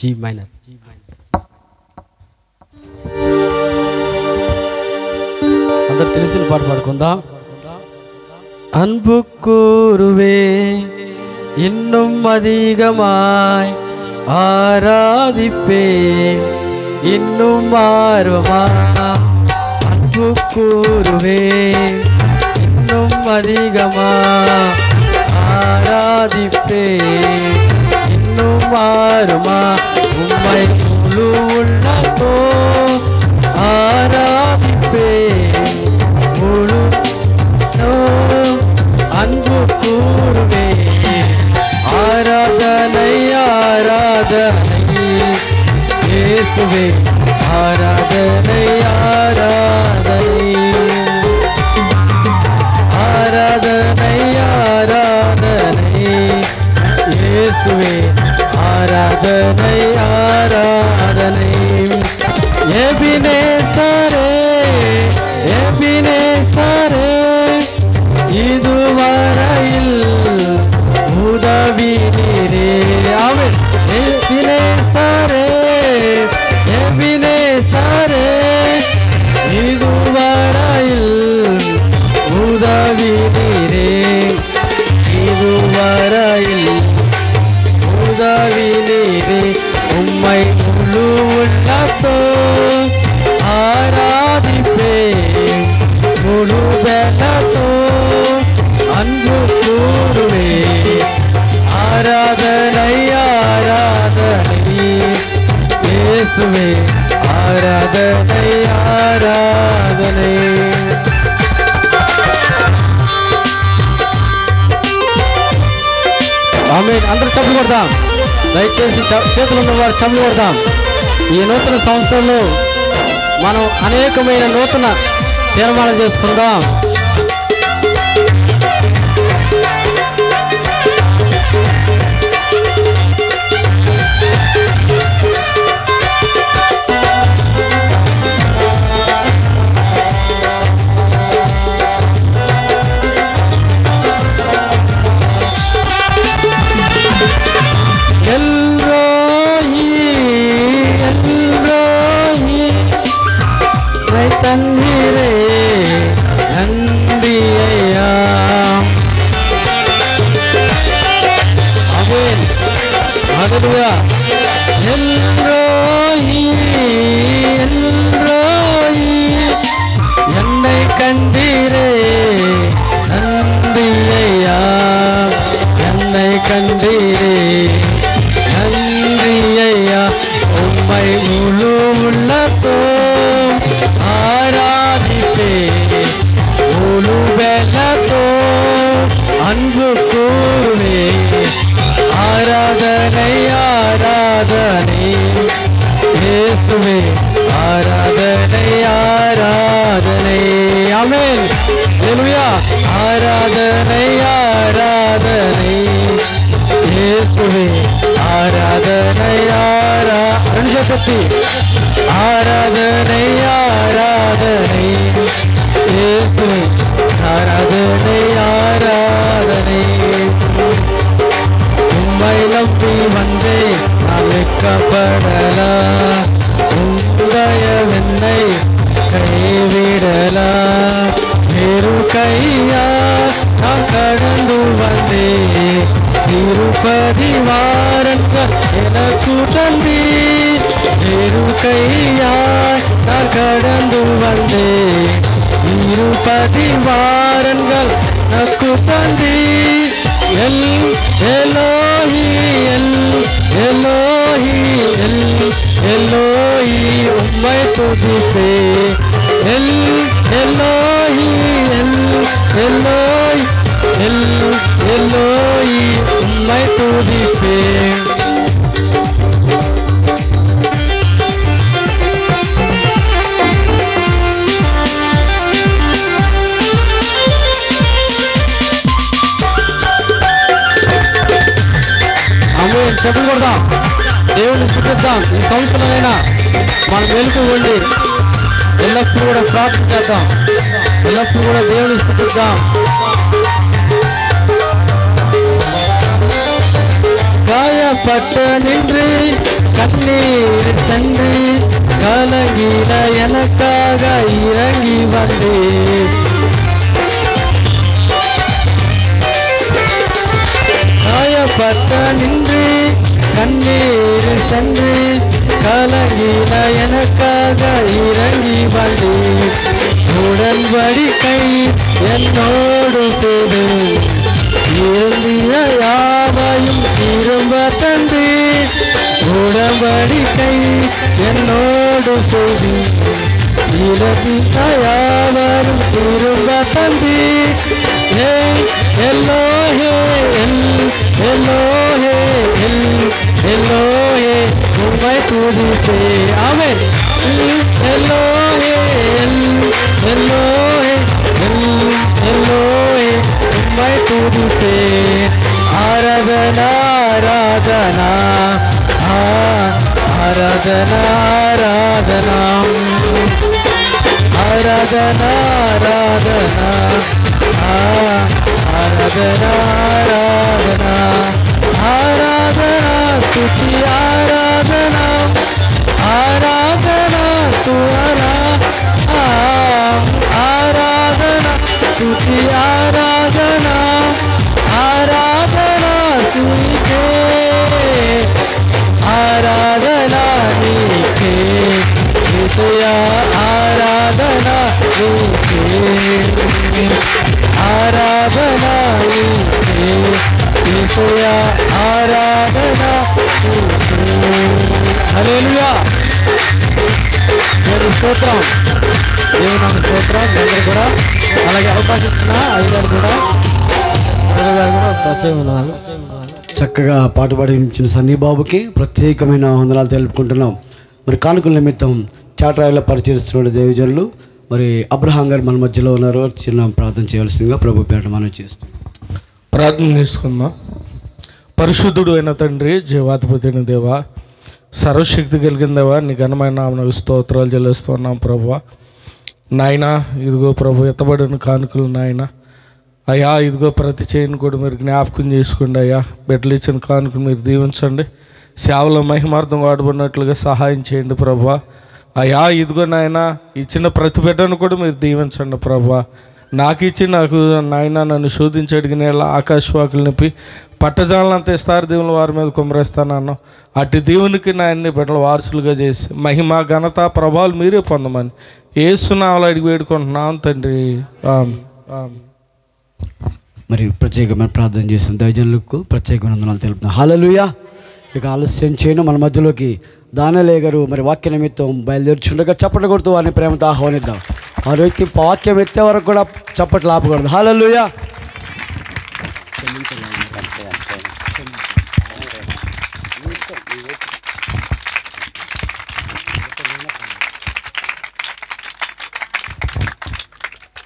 G minor. అందరూ తెలిసిన పాట పాడుకుందాం. அன்பு கூறுவே இன்னும் அதிகமாய் ஆராதிப்பே இன்னும் ஆர்வமாய் அன்பு கூறுவே இன்னும் அதிகமாய் ஆராதிப்பே இன்னும் ஆர்வமாய் உம்மை முழு உள்ளத்தோ ஆராதிப்பே முழு அன்பு கூறுவே ஆராதனை ஆராதனை இயேசுவே ஆராதனை ஆராதனை ஆராதனை ஆராதனை இயேசுவே ஆராதனை ஆராதனை எபினேசரே எபினேசரே இதுவரையில் உதவி நீரே ஆமென் எபினேசரே எபினேசரே இதுவரையில் உதவி நீரே இதுவரையில் உதவி நீரே உம்மை முழு உள்ளத்தோ ஆராதிப்பே முழு பலத்தோ அன்பு கூறுவே ஆராதனை ஆராதனை இயேசுவே ஆராதனை ஆராதனை ఆమేన్ అందరూ చప్పట్లు కొడదాం దయచేసి చేతులు ఉన్నవారు చప్పట్లు కొడదాం ఈ నూతన సంవత్సరంలో మనం అనేకమైన నూతన తీర్మానం చేసుకుందాం தண்ணீரே நன்றியா ஆமென் ஹல்லேலூயா எல்ரோஹி எல்ரோஹி என்னை கண்டீரே நன்றியா என்னை கண்டீரே நன்றியா உம்மை முழு உள்ளத்தோ ஆராதிப்பே முழு பலத்தோ அன்பு கூறுவே ஆராதனை ஆராதனை இயேசுவே ஆராதனை ஆராதனை ஆமென் ஹல்லேலூயா ஆராதனை ஆராதனை இயேசுவே ஆராதனை ரெண்டு சக்தி ஆராதனை ஆராதனை இயேசுவே ஆராதனை ஆராதனை உம்மை நம்பி வந்தே அழைக்கப்படலா உந்தயவென்னை கைவிடலா வேறு கையா நான் கடந்து வந்தே திருப்பதி வாரங்கள் எனக்கு தம்பி வேறு கையாய் நான் கடந்து வந்தே திருப்பதி வாரங்கள் எனக்கு தந்தி எல் எலோஹி எல் எலோஹி எல் எலோஹி உம்மை துதிப்பே எல் எலோஹி எல் எலோஹி எல் எலோஹி உம்மை துதிப்பே ఆమేన్ చప్పట్లు కొడదాం దేవుని స్తుతిద్దాం ఈ సంవత్సరమైనా మనం వెలుగు ఉండి ఎల్లప్పుడూ కూడా ప్రార్థన చేద్దాం ఎల్లప్పుడూ కూడా దేవుని స్తుతిద్దాం காயப்பட்ட நின்று கண் கலங்கின எனக்காக இறங்கி வந்தே காயப்பட்ட நின்று கண்ணீர் சென்று கலங்கின எனக்காக இறங்கி வந்தே உடன்படிக்கை என்னோடு செய்து இருந்தின யாவையும் திரும்ப தந்து உடன்படிக்கை என்னோடு செய்து இருந்தின யாவரும் திரும்ப தந்து எல்லோஹே எல்லோஹே எல்லோஹே உம்மை துதிப்பே ஆமென் எல்லோஹே எல்லோஹே எல்லோஹே உம்மை துதிப்பே ஆராதனா ஆராதனா ஆராதனா ஆராதனா ஆராதனா ஆராதனா ஆராதனா ஆராதனா ஆராதனா துதி ஆராதனா ஆராதனா துவரா ஆராதனா துதி ஆராதனா ஆராதனா துதிக்கே ஆராதனா நீக்கே துதியா ஆராதனா நீக்கே ஆராதனா நீக்கே துதியா ஆராதனா நீக்கே హల్లెలూయా దేవుని స్తోత్రం దేవుని స్తోత్రం అందరూ కూడా అలాగే అవకాశం ఇచ్చిన అయ్యగారు కూడా ప్రత్యేకమైన చక్కగా పాట పాడించిన సన్నీ బాబుకి ప్రత్యేకమైన వందనాలు తెలుపుకుంటున్నాం. మరి కానుకల నిమిత్తం చాట్రాయిలో పరిచయిస్తున్న దేవజనులు మరి అబ్రహాం గారు మన మధ్యలో ఉన్నారు. చిన్న ప్రార్థన చేయవలసిందిగా ప్రభు పేట మనం చేస్తున్నాం. ప్రార్థన చేసుకుందాం. పరిశుద్ధుడు అయిన తండ్రి, జీవాధిపతి అయిన దేవా, సర్వశక్తి కలిగిన దేవా, నీ ఘనమైన నామమునకు స్తోత్రాలు చెల్లిస్తున్నాం ప్రభువా. నాయనా ఇదిగో ప్రభు ఎత్తబడిన కానుకలు నాయన అయ్యా, ఇదిగో ప్రతి చేయని కూడా మీరు జ్ఞాపకం చేసుకోండి అయ్యా. బిడ్డలు ఇచ్చిన కానుకలు మీరు దీవించండి, సేవలో మహిమార్థం వాడబడినట్లుగా సహాయం చేయండి ప్రభువా. అయ్యా ఇదిగో నాయన ఇచ్చిన ప్రతి బిడ్డను కూడా మీరు దీవించండి ప్రభువా. నాకు ఇచ్చి నాకు నాయన నన్ను శోధించి అడిగిన ఆకాశవాకులు నింపి పట్టజాలంతా ఇస్తారు దేవుని వారి మీద కుమ్మరేస్తానన్నా. అటు దేవునికి నాయన్ని బిడ్డలు వారసులుగా చేసి మహిమ ఘనత ప్రభావాలు మీరే పొందమని యేసునామములో అడిగి వేడుకుంటున్నాం తండ్రి. మరి ప్రత్యేకమైన ప్రార్థన చేసిన దైవజనులకు ప్రత్యేకమైన వందనాలు తెలుపుతున్నాం. హల్లెలూయా. ఇక ఆలస్యం చేయను మన మధ్యలోకి దానియేలు గారు మరి వాక్య నిమిత్తం బయలుదేరుచుండగా చప్పట్లు కొడుతూ వారిని ప్రేమతో ఆహ్వానిద్దాం. ఆ వ్యక్తి వాక్యం ఎత్తే వరకు కూడా చప్పట్లు ఆపకూడదు. హల్లెలూయా.